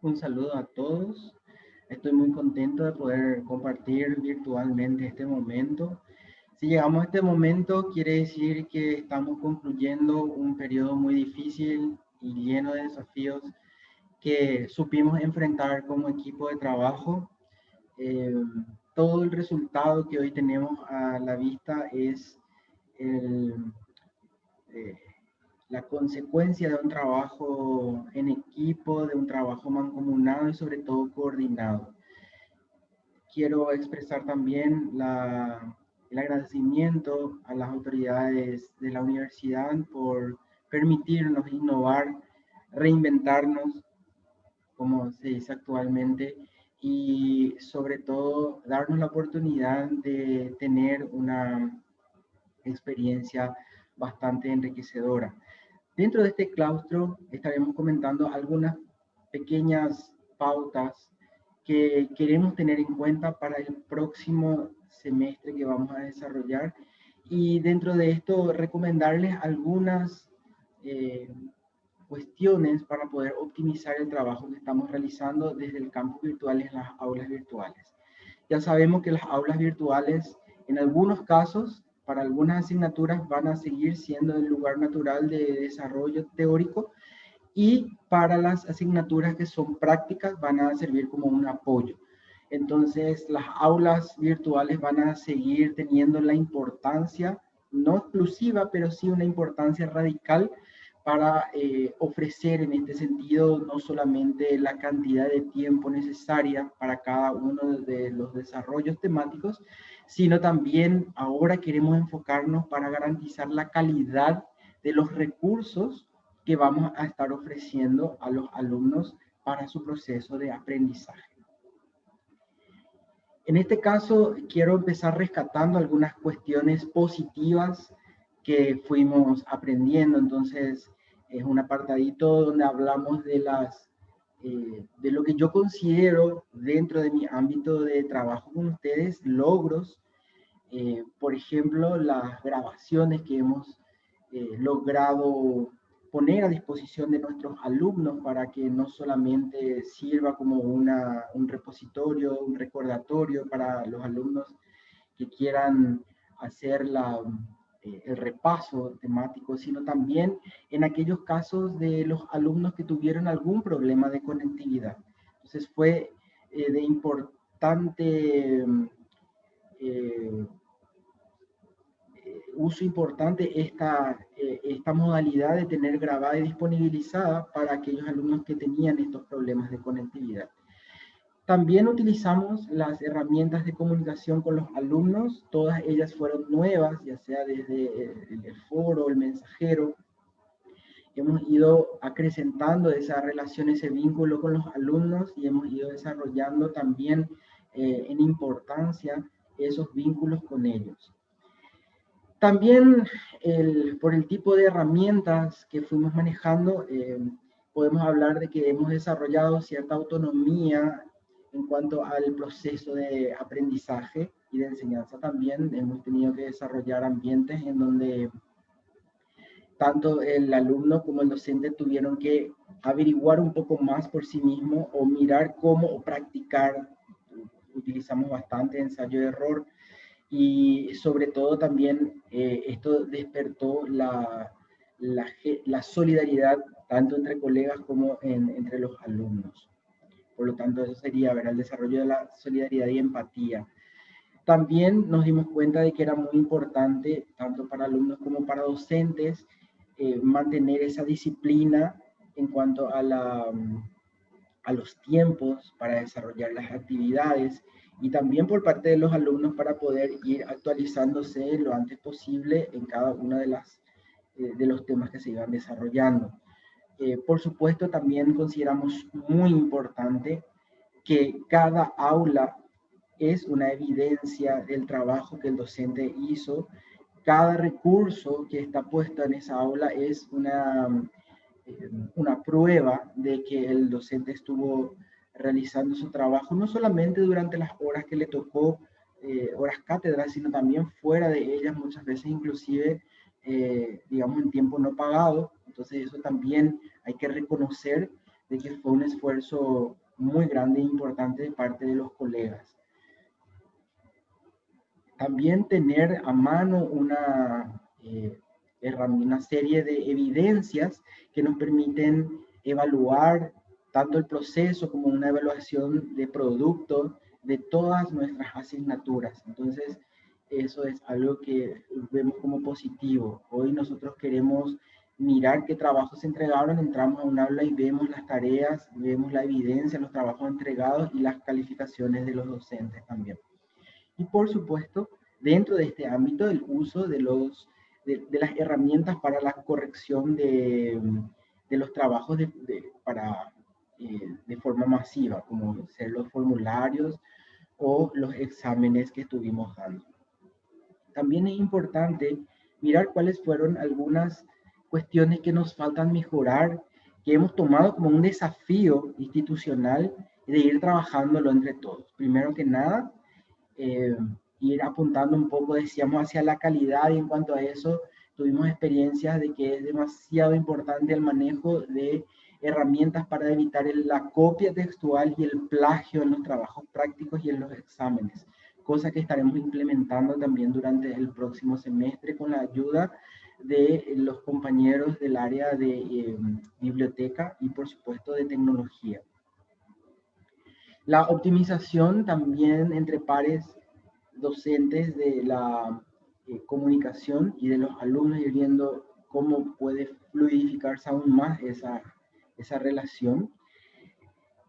Un saludo a todos. Estoy muy contento de poder compartir virtualmente este momento. Si llegamos a este momento, quiere decir que estamos concluyendo un periodo muy difícil y lleno de desafíos que supimos enfrentar como equipo de trabajo. Eh, Todo el resultado que hoy tenemos a la vista es el, eh, la consecuencia de un trabajo en equipo, de un trabajo mancomunado y sobre todo coordinado. Quiero expresar también el agradecimiento a las autoridades de la universidad por permitirnos innovar, reinventarnos, como se dice actualmente, y sobre todo darnos la oportunidad de tener una experiencia bastante enriquecedora. Dentro de este claustro estaremos comentando algunas pequeñas pautas que queremos tener en cuenta para el próximo semestre que vamos a desarrollar, y dentro de esto recomendarles algunas eh, cuestiones para poder optimizar el trabajo que estamos realizando desde el campus virtual en las aulas virtuales. Ya sabemos que las aulas virtuales, en algunos casos, para algunas asignaturas, van a seguir siendo el lugar natural de desarrollo teórico, y para las asignaturas que son prácticas van a servir como un apoyo. Entonces, las aulas virtuales van a seguir teniendo la importancia, no exclusiva, pero sí una importancia radical para ofrecer en este sentido no solamente la cantidad de tiempo necesaria para cada uno de los desarrollos temáticos, sino también ahora queremos enfocarnos para garantizar la calidad de los recursos que vamos a estar ofreciendo a los alumnos para su proceso de aprendizaje. En este caso, quiero empezar rescatando algunas cuestiones positivas que fuimos aprendiendo. Entonces, es un apartadito donde hablamos de lo que yo considero dentro de mi ámbito de trabajo con ustedes, logros. Por ejemplo, las grabaciones que hemos logrado poner a disposición de nuestros alumnos para que no solamente sirva como un repositorio, un recordatorio para los alumnos que quieran hacer el repaso temático, sino también en aquellos casos de los alumnos que tuvieron algún problema de conectividad. Entonces fue de importante eh, uso importante esta modalidad de tener grabada y disponibilizada para aquellos alumnos que tenían estos problemas de conectividad. También utilizamos las herramientas de comunicación con los alumnos, todas ellas fueron nuevas, ya sea desde el foro, el mensajero. Hemos ido acrecentando esa relación, ese vínculo con los alumnos, y hemos ido desarrollando también en importancia esos vínculos con ellos. También por el tipo de herramientas que fuimos manejando, podemos hablar de que hemos desarrollado cierta autonomía en cuanto al proceso de aprendizaje y de enseñanza. También hemos tenido que desarrollar ambientes en donde tanto el alumno como el docente tuvieron que averiguar un poco más por sí mismo o mirar cómo o practicar. Utilizamos bastante ensayo-error, y sobre todo también esto despertó la solidaridad tanto entre colegas como entre los alumnos. Por lo tanto, eso sería ver el desarrollo de la solidaridad y empatía. También nos dimos cuenta de que era muy importante, tanto para alumnos como para docentes, mantener esa disciplina en cuanto a los tiempos para desarrollar las actividades, y también por parte de los alumnos para poder ir actualizándose lo antes posible en cada uno de los temas que se iban desarrollando. Por supuesto, también consideramos muy importante que cada aula es una evidencia del trabajo que el docente hizo. Cada recurso que está puesto en esa aula es una prueba de que el docente estuvo realizando su trabajo, no solamente durante las horas que le tocó, horas cátedras, sino también fuera de ellas, muchas veces inclusive, digamos, en tiempo no pagado. Entonces eso también hay que reconocer de que fue un esfuerzo muy grande e importante de parte de los colegas. También tener a mano una serie de evidencias que nos permiten evaluar tanto el proceso como una evaluación de producto de todas nuestras asignaturas. Entonces, eso es algo que vemos como positivo. Hoy nosotros queremos mirar qué trabajos se entregaron, entramos a un aula y vemos las tareas, vemos la evidencia, los trabajos entregados y las calificaciones de los docentes también. Y por supuesto, dentro de este ámbito, el uso de las herramientas para la corrección de los trabajos de forma masiva, como ser los formularios o los exámenes que estuvimos dando. También es importante mirar cuáles fueron algunas cuestiones que nos faltan mejorar, que hemos tomado como un desafío institucional de ir trabajándolo entre todos. Primero que nada, ir apuntando un poco, decíamos, hacia la calidad, y en cuanto a eso tuvimos experiencias de que es demasiado importante el manejo de herramientas para evitar la copia textual y el plagio en los trabajos prácticos y en los exámenes, cosa que estaremos implementando también durante el próximo semestre con la ayuda de los compañeros del área de biblioteca y por supuesto de tecnología. La optimización también entre pares docentes de la comunicación y de los alumnos, ir viendo cómo puede fluidificarse aún más esa relación.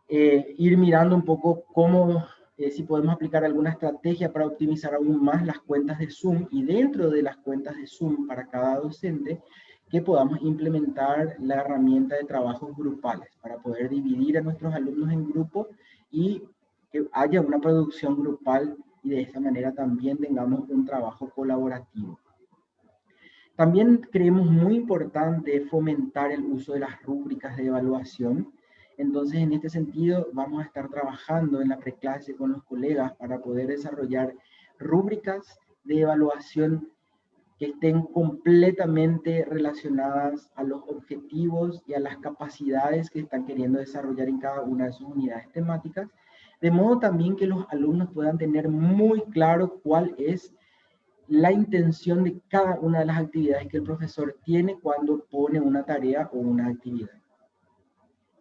Ir mirando un poco cómo, si podemos aplicar alguna estrategia para optimizar aún más las cuentas de Zoom, y dentro de las cuentas de Zoom para cada docente, que podamos implementar la herramienta de trabajos grupales para poder dividir a nuestros alumnos en grupos y que haya una producción grupal y de esta manera también tengamos un trabajo colaborativo. También creemos muy importante fomentar el uso de las rúbricas de evaluación. Entonces, en este sentido, vamos a estar trabajando en la preclase con los colegas para poder desarrollar rúbricas de evaluación que estén completamente relacionadas a los objetivos y a las capacidades que están queriendo desarrollar en cada una de sus unidades temáticas, de modo también que los alumnos puedan tener muy claro cuál es la intención de cada una de las actividades que el profesor tiene cuando pone una tarea o una actividad.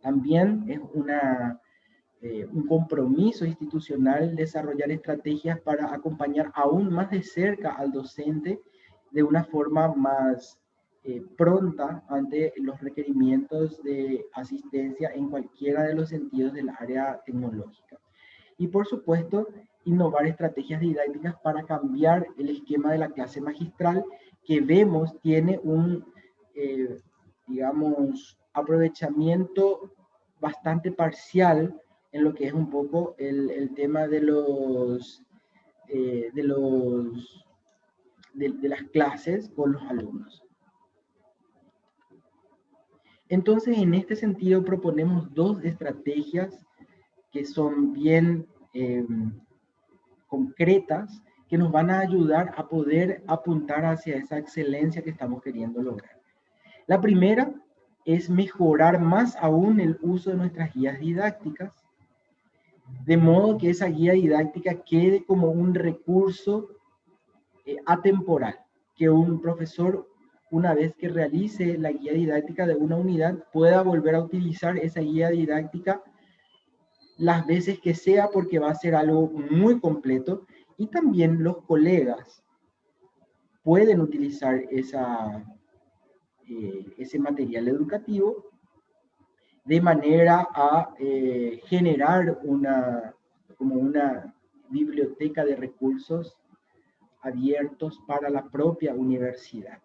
También es un compromiso institucional desarrollar estrategias para acompañar aún más de cerca al docente de una forma más pronta ante los requerimientos de asistencia en cualquiera de los sentidos del área tecnológica. Y por supuesto, innovar estrategias didácticas para cambiar el esquema de la clase magistral, que vemos tiene un, digamos, aprovechamiento bastante parcial en lo que es un poco el tema de las clases con los alumnos. Entonces, en este sentido, proponemos dos estrategias que son bien concretas, que nos van a ayudar a poder apuntar hacia esa excelencia que estamos queriendo lograr. La primera es mejorar más aún el uso de nuestras guías didácticas, de modo que esa guía didáctica quede como un recurso atemporal, que un profesor, una vez que realice la guía didáctica de una unidad, pueda volver a utilizar esa guía didáctica las veces que sea, porque va a ser algo muy completo, y también los colegas pueden utilizar ese material educativo de manera a generar como una biblioteca de recursos abiertos para la propia universidad.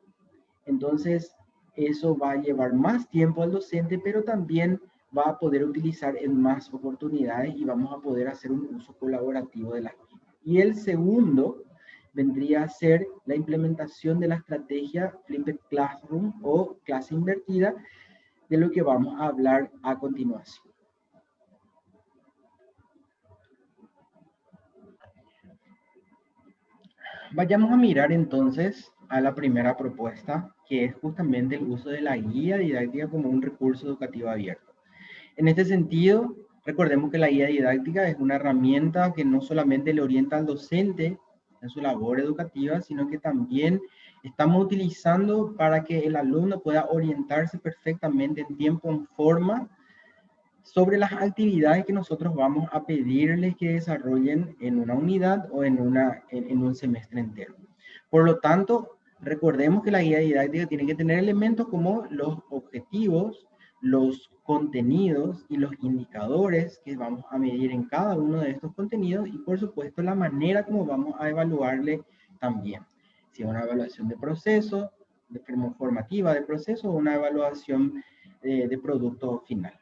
Entonces, eso va a llevar más tiempo al docente, pero también va a poder utilizar en más oportunidades y vamos a poder hacer un uso colaborativo de las mismas. Y el segundo vendría a ser la implementación de la estrategia Flipped Classroom o clase invertida, de lo que vamos a hablar a continuación. Vayamos a mirar entonces a la primera propuesta, que es justamente el uso de la guía didáctica como un recurso educativo abierto. En este sentido, recordemos que la guía didáctica es una herramienta que no solamente le orienta al docente en su labor educativa, sino que también estamos utilizando para que el alumno pueda orientarse perfectamente en tiempo, en forma, sobre las actividades que nosotros vamos a pedirles que desarrollen en una unidad o en un semestre entero. Por lo tanto, recordemos que la guía didáctica tiene que tener elementos como los objetivos, los contenidos y los indicadores que vamos a medir en cada uno de estos contenidos y por supuesto la manera como vamos a evaluarle también. Si es una evaluación de proceso, de forma formativa de proceso o una evaluación de producto final.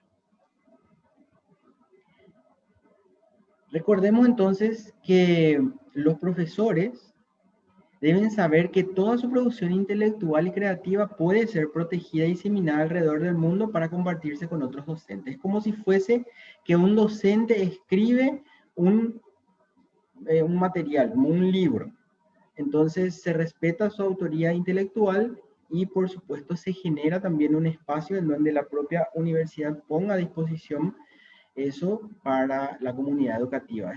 Recordemos entonces que los profesores deben saber que toda su producción intelectual y creativa puede ser protegida y diseminada alrededor del mundo para compartirse con otros docentes. Es como si fuese que un docente escribe un material, como un libro. Entonces se respeta su autoría intelectual y por supuesto se genera también un espacio en donde la propia universidad ponga a disposición eso para la comunidad educativa.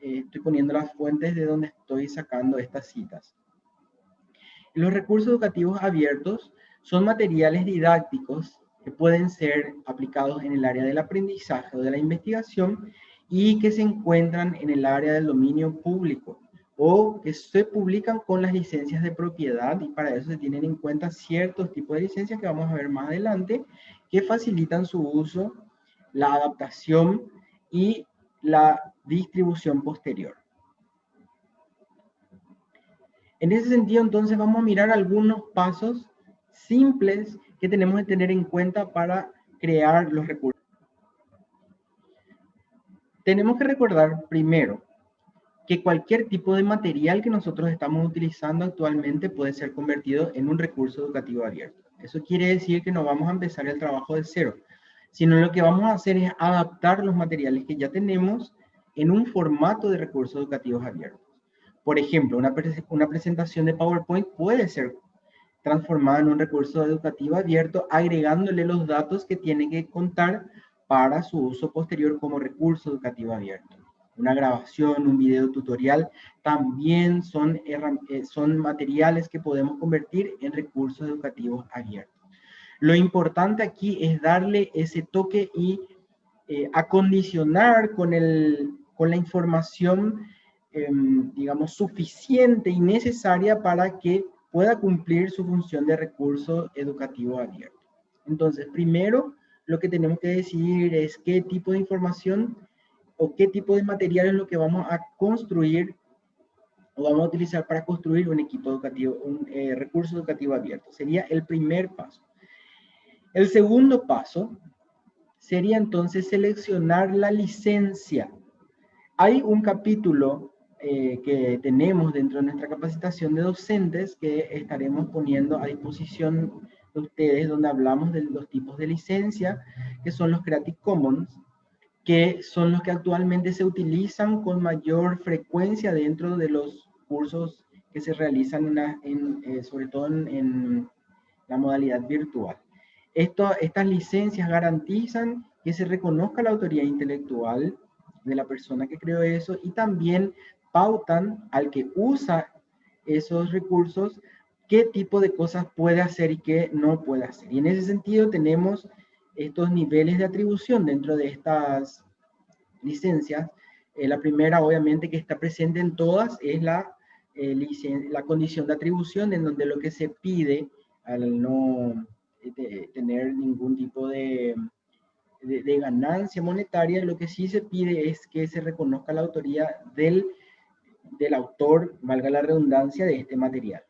Estoy poniendo las fuentes de donde estoy sacando estas citas. Los recursos educativos abiertos son materiales didácticos que pueden ser aplicados en el área del aprendizaje o de la investigación y que se encuentran en el área del dominio público o que se publican con las licencias de propiedad y para eso se tienen en cuenta ciertos tipos de licencias que vamos a ver más adelante que facilitan su uso, la adaptación y la distribución posterior. En ese sentido, entonces, vamos a mirar algunos pasos simples que tenemos que tener en cuenta para crear los recursos. Tenemos que recordar primero que cualquier tipo de material que nosotros estamos utilizando actualmente puede ser convertido en un recurso educativo abierto. Eso quiere decir que no vamos a empezar el trabajo de cero, sino lo que vamos a hacer es adaptar los materiales que ya tenemos en un formato de recursos educativos abiertos. Por ejemplo, una presentación de PowerPoint puede ser transformada en un recurso educativo abierto, agregándole los datos que tiene que contar para su uso posterior como recurso educativo abierto. Una grabación, un video tutorial, también son materiales que podemos convertir en recursos educativos abiertos. Lo importante aquí es darle ese toque y acondicionar con la información, digamos, suficiente y necesaria para que pueda cumplir su función de recurso educativo abierto. Entonces, primero, lo que tenemos que decidir es qué tipo de información o qué tipo de material es lo que vamos a construir o vamos a utilizar para construir un equipo educativo, un recurso educativo abierto. Sería el primer paso. El segundo paso sería entonces seleccionar la licencia. Hay un capítulo que tenemos dentro de nuestra capacitación de docentes que estaremos poniendo a disposición de ustedes, donde hablamos de los tipos de licencia, que son los Creative Commons, que son los que actualmente se utilizan con mayor frecuencia dentro de los cursos que se realizan sobre todo en la modalidad virtual. Estas licencias garantizan que se reconozca la autoría intelectual de la persona que creó eso y también pautan al que usa esos recursos qué tipo de cosas puede hacer y qué no puede hacer. Y en ese sentido tenemos estos niveles de atribución dentro de estas licencias. La primera, obviamente, que está presente en todas es la condición de atribución, en donde lo que se pide al no tener ningún tipo de ganancia monetaria, lo que sí se pide es que se reconozca la autoría del autor, valga la redundancia, de este material.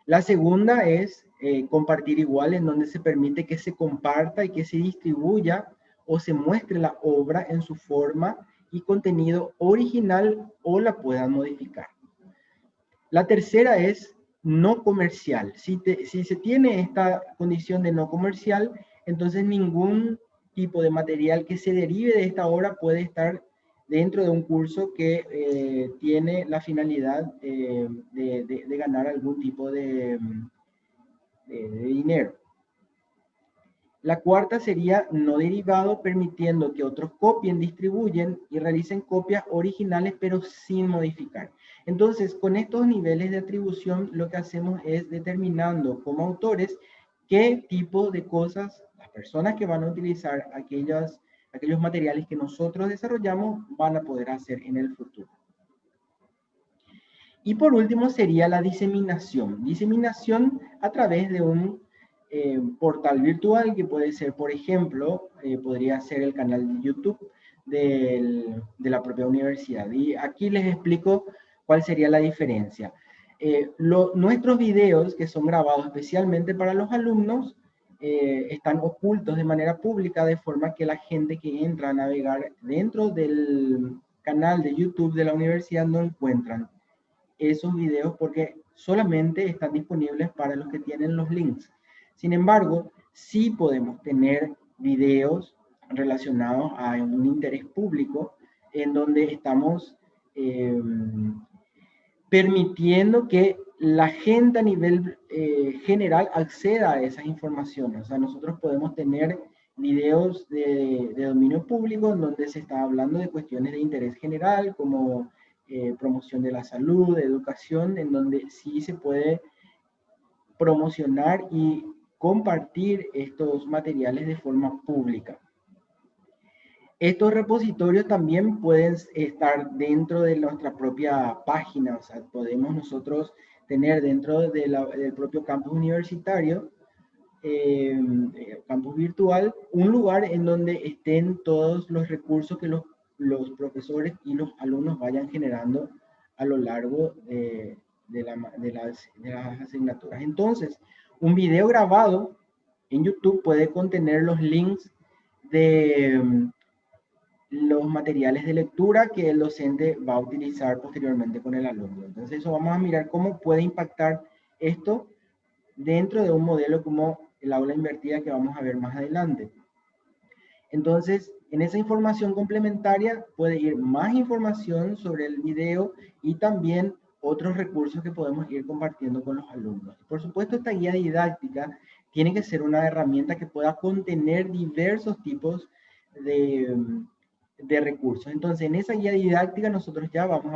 La segunda es compartir igual, en donde se permite que se comparta y que se distribuya o se muestre la obra en su forma y contenido original o la puedan modificar. La tercera es no comercial. Si se tiene esta condición de no comercial, entonces ningún tipo de material que se derive de esta obra puede estar dentro de un curso que tiene la finalidad de ganar algún tipo de dinero. La cuarta sería no derivado, permitiendo que otros copien, distribuyen y realicen copias originales, pero sin modificar. Entonces, con estos niveles de atribución, lo que hacemos es determinando como autores qué tipo de cosas las personas que van a utilizar aquellos materiales que nosotros desarrollamos van a poder hacer en el futuro. Y por último sería la diseminación. Diseminación a través de un portal virtual que puede ser, por ejemplo, podría ser el canal de YouTube de la propia universidad. Y aquí les explico cuál sería la diferencia. Nuestros videos, que son grabados especialmente para los alumnos, están ocultos de manera pública, de forma que la gente que entra a navegar dentro del canal de YouTube de la universidad no encuentran esos videos porque solamente están disponibles para los que tienen los links. Sin embargo, sí podemos tener videos relacionados a un interés público en donde estamos permitiendo que la gente a nivel general acceda a esas informaciones. O sea, nosotros podemos tener videos de dominio público en donde se está hablando de cuestiones de interés general, como promoción de la salud, de educación, en donde sí se puede promocionar y compartir estos materiales de forma pública. Estos repositorios también pueden estar dentro de nuestra propia página, o sea, podemos nosotros tener dentro del propio campus universitario, campus virtual, un lugar en donde estén todos los recursos que los profesores y los alumnos vayan generando a lo largo de las asignaturas. Entonces, un video grabado en YouTube puede contener los links de los materiales de lectura que el docente va a utilizar posteriormente con el alumno. Entonces, eso vamos a mirar cómo puede impactar esto dentro de un modelo como el aula invertida que vamos a ver más adelante. Entonces, en esa información complementaria puede ir más información sobre el video y también otros recursos que podemos ir compartiendo con los alumnos. Por supuesto, esta guía didáctica tiene que ser una herramienta que pueda contener diversos tipos de recursos. Entonces, en esa guía didáctica nosotros ya vamos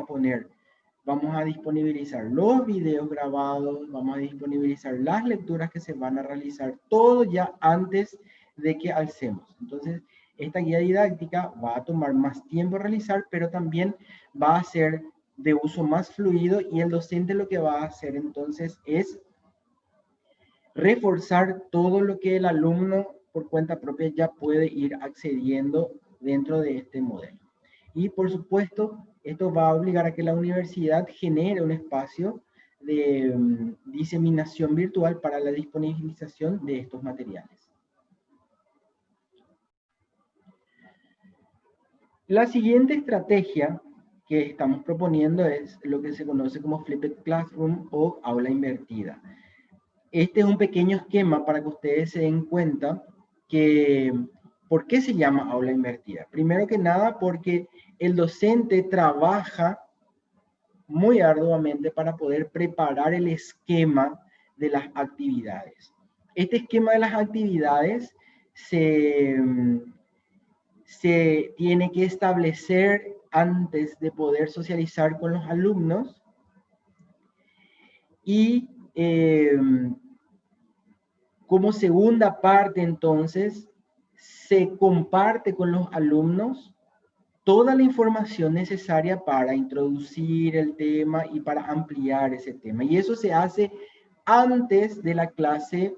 a disponibilizar los videos grabados, vamos a disponibilizar las lecturas que se van a realizar, todo ya antes de que alcemos. Entonces, esta guía didáctica va a tomar más tiempo realizar, pero también va a ser de uso más fluido y el docente lo que va a hacer entonces es reforzar todo lo que el alumno por cuenta propia ya puede ir accediendo dentro de este modelo. Y por supuesto, esto va a obligar a que la universidad genere un espacio de diseminación virtual para la disponibilización de estos materiales. La siguiente estrategia que estamos proponiendo es lo que se conoce como Flipped Classroom o aula invertida. Este es un pequeño esquema para que ustedes se den cuenta que ¿por qué se llama aula invertida? Primero que nada porque el docente trabaja muy arduamente para poder preparar el esquema de las actividades. Este esquema de las actividades se tiene que establecer antes de poder socializar con los alumnos y como segunda parte entonces se comparte con los alumnos toda la información necesaria para introducir el tema y para ampliar ese tema. Y eso se hace antes de la clase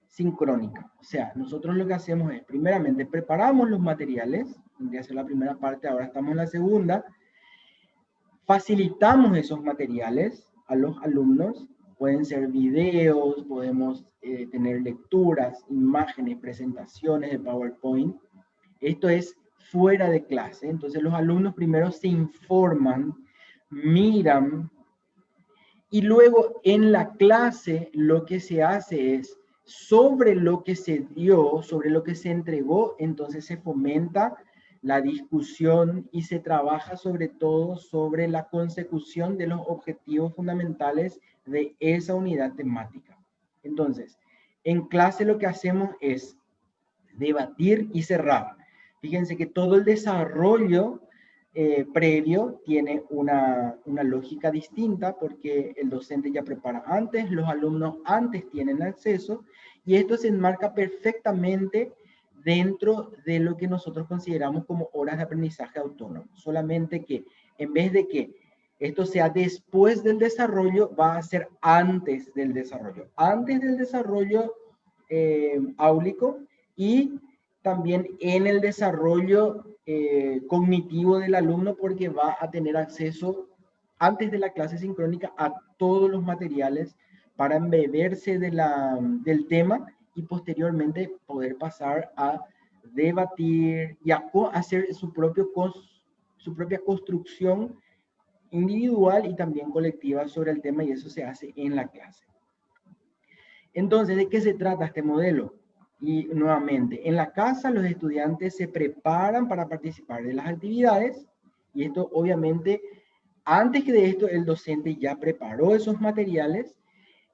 sincrónica. O sea, nosotros lo que hacemos es, primeramente, preparamos los materiales, tendría que ser la primera parte, ahora estamos en la segunda, facilitamos esos materiales a los alumnos, pueden ser videos, podemos tener lecturas, imágenes, presentaciones de PowerPoint. Esto es fuera de clase, entonces los alumnos primero se informan, miran, y luego en la clase lo que se hace es, sobre lo que se dio, sobre lo que se entregó, entonces se fomenta la discusión y se trabaja sobre todo sobre la consecución de los objetivos fundamentales de esa unidad temática. Entonces, en clase lo que hacemos es debatir y cerrar. Fíjense que todo el desarrollo previo tiene una lógica distinta porque el docente ya prepara antes, los alumnos antes tienen acceso y esto se enmarca perfectamente dentro de lo que nosotros consideramos como horas de aprendizaje autónomo. Solamente que en vez de que esto sea después del desarrollo, va a ser antes del desarrollo. Antes del desarrollo áulico y también en el desarrollo cognitivo del alumno porque va a tener acceso antes de la clase sincrónica a todos los materiales para embeberse del tema y posteriormente poder pasar a debatir y a hacer su propia construcción individual y también colectiva sobre el tema y eso se hace en la clase. Entonces, ¿de qué se trata este modelo? Y nuevamente, en la casa los estudiantes se preparan para participar de las actividades y esto obviamente, antes que de esto, el docente ya preparó esos materiales.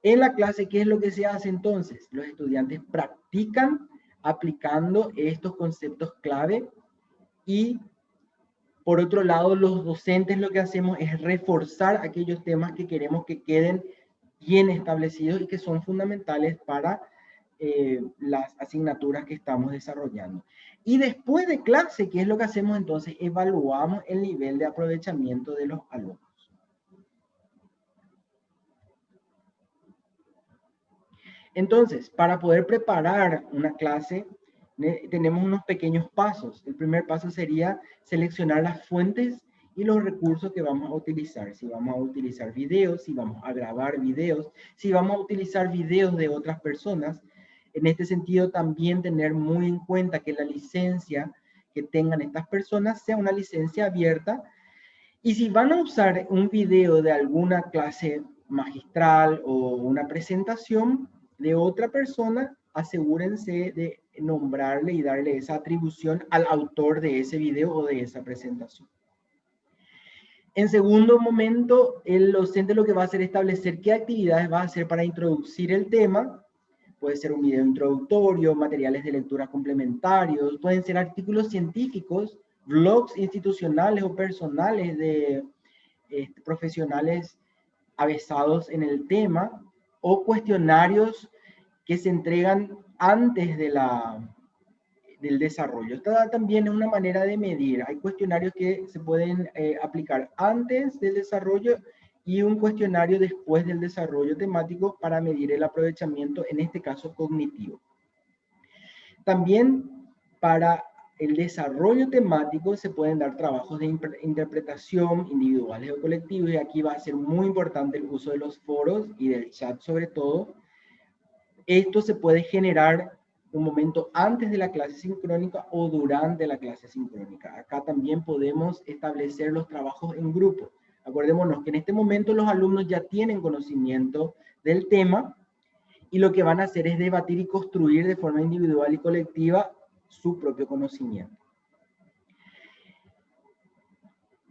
En la clase, ¿qué es lo que se hace entonces? Los estudiantes practican aplicando estos conceptos clave y por otro lado, los docentes lo que hacemos es reforzar aquellos temas que queremos que queden bien establecidos y que son fundamentales para las asignaturas que estamos desarrollando. Y después de clase, ¿qué es lo que hacemos entonces? Evaluamos el nivel de aprovechamiento de los alumnos. Entonces, para poder preparar una clase, tenemos unos pequeños pasos. El primer paso sería seleccionar las fuentes y los recursos que vamos a utilizar. Si vamos a utilizar videos, si vamos a grabar videos, si vamos a utilizar videos de otras personas. En este sentido, también tener muy en cuenta que la licencia que tengan estas personas sea una licencia abierta. Y si van a usar un video de alguna clase magistral o una presentación de otra persona, asegúrense de nombrarle y darle esa atribución al autor de ese video o de esa presentación. En segundo momento, el docente lo que va a hacer es establecer qué actividades va a hacer para introducir el tema. Puede ser un video introductorio, materiales de lectura complementarios, pueden ser artículos científicos, blogs institucionales o personales de profesionales avesados en el tema, o cuestionarios que se entregan antes del desarrollo. Esta también es una manera de medir. Hay cuestionarios que se pueden aplicar antes del desarrollo y un cuestionario después del desarrollo temático para medir el aprovechamiento, en este caso cognitivo. También para el desarrollo temático se pueden dar trabajos de interpretación individuales o colectivos y aquí va a ser muy importante el uso de los foros y del chat sobre todo. Esto se puede generar un momento antes de la clase sincrónica o durante la clase sincrónica. Acá también podemos establecer los trabajos en grupo. Acordémonos que en este momento los alumnos ya tienen conocimiento del tema y lo que van a hacer es debatir y construir de forma individual y colectiva su propio conocimiento.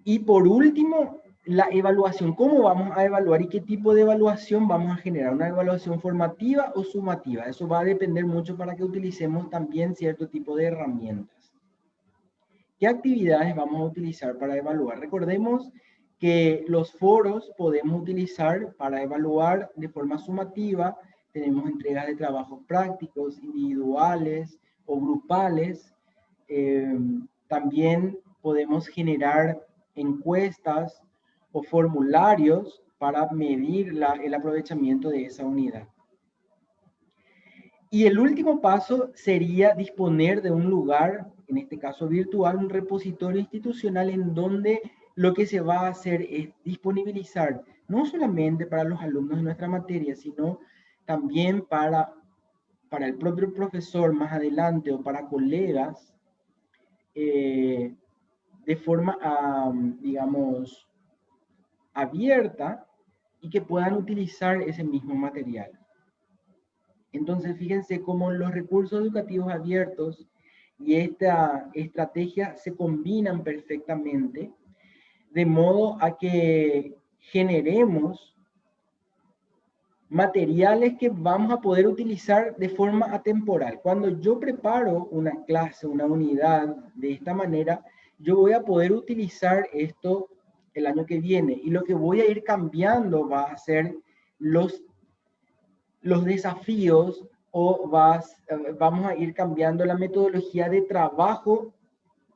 Y por último, la evaluación. ¿Cómo vamos a evaluar y qué tipo de evaluación vamos a generar? ¿Una evaluación formativa o sumativa? Eso va a depender mucho para que utilicemos también cierto tipo de herramientas. ¿Qué actividades vamos a utilizar para evaluar? Recordemos que los foros podemos utilizar para evaluar de forma sumativa. Tenemos entregas de trabajos prácticos, individuales o grupales. También podemos generar encuestas o formularios para medir el aprovechamiento de esa unidad. Y el último paso sería disponer de un lugar, en este caso virtual, un repositorio institucional en donde lo que se va a hacer es disponibilizar no solamente para los alumnos de nuestra materia, sino también para el propio profesor más adelante o para colegas, de forma, digamos, abierta y que puedan utilizar ese mismo material. Entonces, fíjense cómo los recursos educativos abiertos y esta estrategia se combinan perfectamente, de modo a que generemos materiales que vamos a poder utilizar de forma atemporal. Cuando yo preparo una clase, una unidad de esta manera, yo voy a poder utilizar esto el año que viene y lo que voy a ir cambiando va a ser los desafíos o vamos a ir cambiando la metodología de trabajo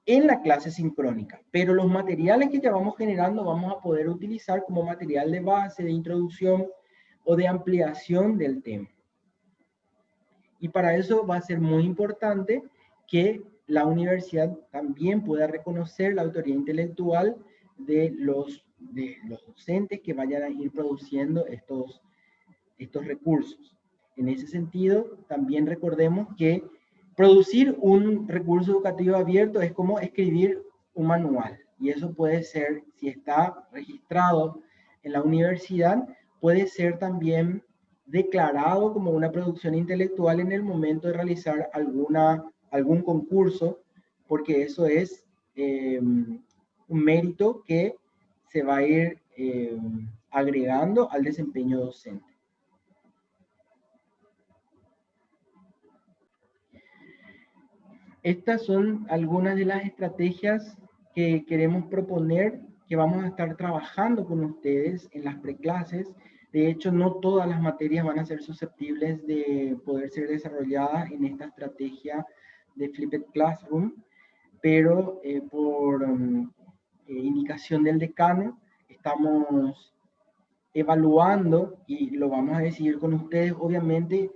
en la clase sincrónica, pero los materiales que ya vamos generando vamos a poder utilizar como material de base, de introducción o de ampliación del tema. Y para eso va a ser muy importante que la universidad también pueda reconocer la autoría intelectual de los docentes que vayan a ir produciendo estos recursos. En ese sentido, también recordemos que producir un recurso educativo abierto es como escribir un manual. Y eso puede ser, si está registrado en la universidad, puede ser también declarado como una producción intelectual en el momento de realizar algún concurso, porque eso es un mérito que se va a ir agregando al desempeño docente. Estas son algunas de las estrategias que queremos proponer, que vamos a estar trabajando con ustedes en las preclases. De hecho, no todas las materias van a ser susceptibles de poder ser desarrolladas en esta estrategia de Flipped Classroom, pero por indicación del decano estamos evaluando y lo vamos a decidir con ustedes, obviamente,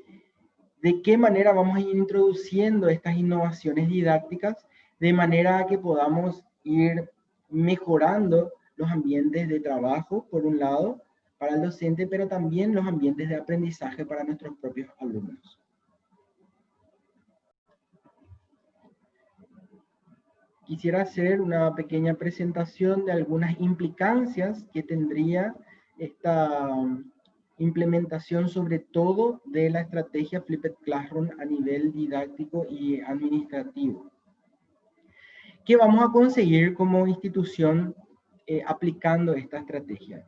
de qué manera vamos a ir introduciendo estas innovaciones didácticas de manera que podamos ir mejorando los ambientes de trabajo, por un lado, para el docente, pero también los ambientes de aprendizaje para nuestros propios alumnos. Quisiera hacer una pequeña presentación de algunas implicancias que tendría esta implementación, sobre todo de la estrategia Flipped Classroom a nivel didáctico y administrativo. ¿Qué vamos a conseguir como institución aplicando esta estrategia?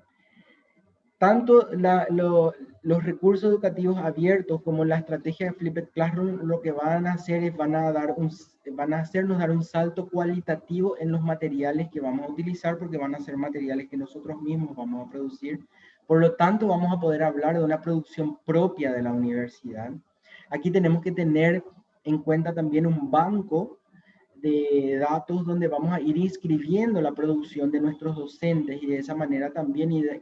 Tanto los recursos educativos abiertos como la estrategia de Flipped Classroom lo que van a hacer es van a hacernos dar un salto cualitativo en los materiales que vamos a utilizar, porque van a ser materiales que nosotros mismos vamos a producir. Por lo tanto, vamos a poder hablar de una producción propia de la universidad. Aquí tenemos que tener en cuenta también un banco de datos donde vamos a ir inscribiendo la producción de nuestros docentes y de esa manera también ir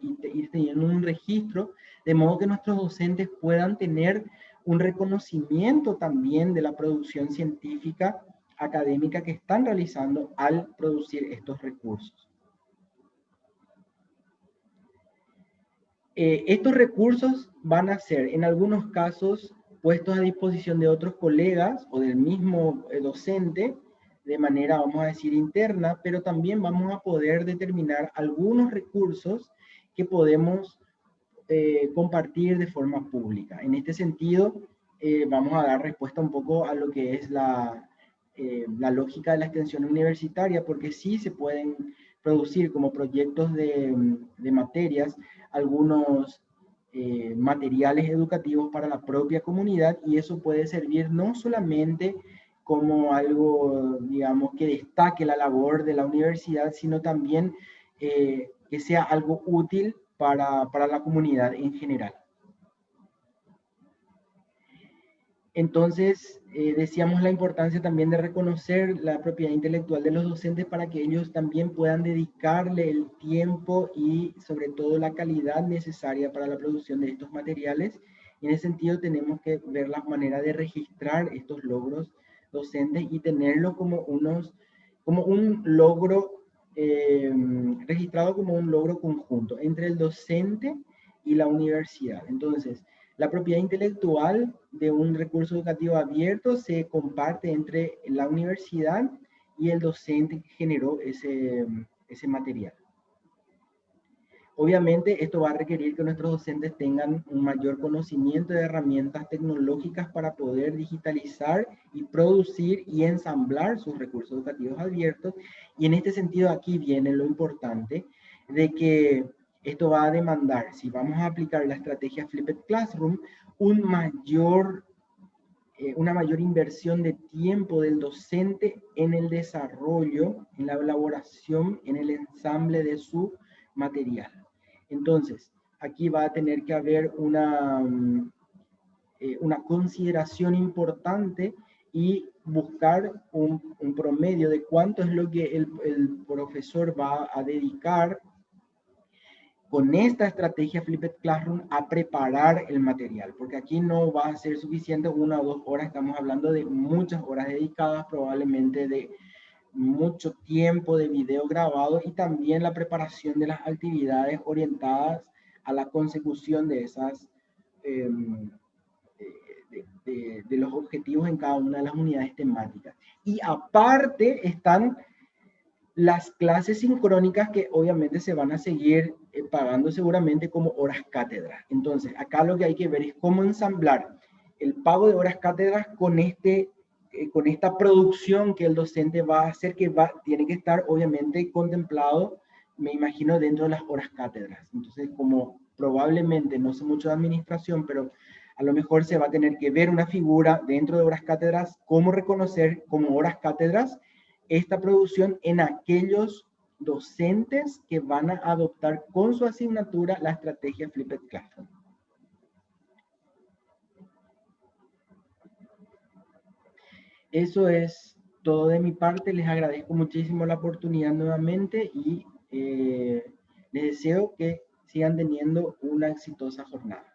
teniendo un registro, de modo que nuestros docentes puedan tener un reconocimiento también de la producción científica académica que están realizando al producir estos recursos. Estos recursos van a ser, en algunos casos, puestos a disposición de otros colegas o del mismo docente, de manera, vamos a decir, interna, pero también vamos a poder determinar algunos recursos que podemos compartir de forma pública. En este sentido, vamos a dar respuesta un poco a lo que es la lógica de la extensión universitaria, porque sí se pueden producir como proyectos de materias algunos materiales educativos para la propia comunidad, y eso puede servir no solamente como algo, digamos, que destaque la labor de la universidad, sino también que sea algo útil para la comunidad en general. Entonces, decíamos la importancia también de reconocer la propiedad intelectual de los docentes para que ellos también puedan dedicarle el tiempo y sobre todo la calidad necesaria para la producción de estos materiales. Y en ese sentido tenemos que ver las maneras de registrar estos logros docentes y tenerlo como un logro registrado como un logro conjunto entre el docente y la universidad. Entonces, la propiedad intelectual de un recurso educativo abierto se comparte entre la universidad y el docente que generó ese material. Obviamente, esto va a requerir que nuestros docentes tengan un mayor conocimiento de herramientas tecnológicas para poder digitalizar y producir y ensamblar sus recursos educativos abiertos. Y en este sentido, aquí viene lo importante de que Esto va a demandar, si vamos a aplicar la estrategia Flipped Classroom, una mayor inversión de tiempo del docente en el desarrollo, en la elaboración, en el ensamble de su material. Entonces, aquí va a tener que haber una consideración importante y buscar un promedio de cuánto es lo que el profesor va a dedicar con esta estrategia Flipped Classroom a preparar el material, porque aquí no va a ser suficiente 1 o 2 horas, estamos hablando de muchas horas dedicadas, probablemente de mucho tiempo de video grabado y también la preparación de las actividades orientadas a la consecución de esas eh, de los objetivos en cada una de las unidades temáticas. Y aparte están las clases sincrónicas que obviamente se van a seguir pagando seguramente como horas cátedras. Entonces, acá lo que hay que ver es cómo ensamblar el pago de horas cátedras con esta producción que el docente va a hacer, que tiene que estar obviamente contemplado, me imagino, dentro de las horas cátedras. Entonces, como probablemente no sé mucho de administración, pero a lo mejor se va a tener que ver una figura dentro de horas cátedras, cómo reconocer como horas cátedras esta producción en aquellos docentes que van a adoptar con su asignatura la estrategia Flipped Classroom. Eso es todo de mi parte. Les agradezco muchísimo la oportunidad nuevamente y les deseo que sigan teniendo una exitosa jornada.